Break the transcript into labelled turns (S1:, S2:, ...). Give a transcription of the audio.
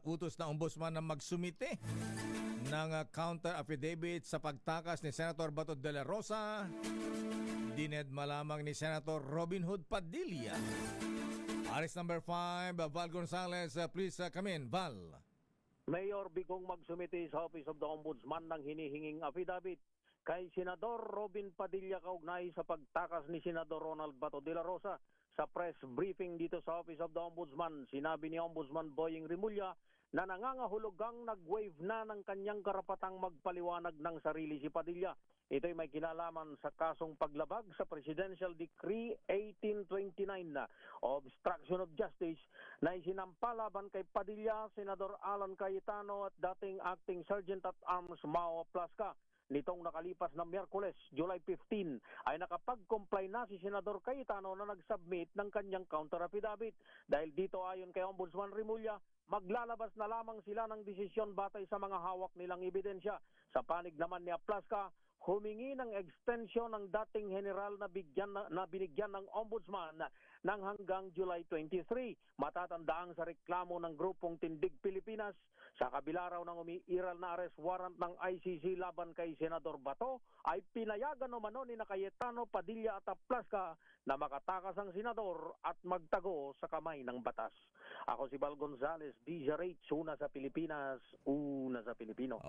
S1: utos na ombudsman na magsumite ng counter affidavit sa pagtakas ni Senator Bato de la Rosa. Dinedma lamang ni Senator Robin Hood Padilla. Aris number 5, Val Gonzales, please come in. Val.
S2: Mayor Bigong magsumite sa Office of the Ombudsman ng hinihinging affidavit kay Senador Robin Padilla kaugnay sa pagtakas ni Senador Ronald Bato de la Rosa. Sa press briefing dito sa Office of the Ombudsman, sinabi ni Ombudsman Boying Rimulya na nangangahulugang nag-waive na ng kanyang karapatang magpaliwanag ng sarili si Padilla. Ito'y may kinalaman sa kasong paglabag sa Presidential Decree 1829 na obstruction of justice na isinampa laban kay Padilla, Senador Alan Cayetano at dating Acting Sergeant at Arms Mao Plasca. Nitong nakalipas na Miyerkules, July 15, ay nakapag-comply na si Senador Cayetano na nag-submit ng kanyang counter affidavit. Dahil dito ayon kay Ombudsman Rimulya, maglalabas na lamang sila ng desisyon batay sa mga hawak nilang ebidensya. Sa panig naman ni Plasca, humingi ng extension ng dating general na binigyan ng ombudsman ng hanggang July 23. Matatandaan sa reklamo ng grupong Tindig Pilipinas sa kabila raw ng umiiral na arrest warrant ng ICC laban kay Senador Bato ay pinayagan umano ni Cayetano, Padilla at Plasca na makatakas ang senador at magtago sa kamay ng batas. Ako si Val Gonzales, DJ Rate, una sa Pilipinas, una sa Pilipino.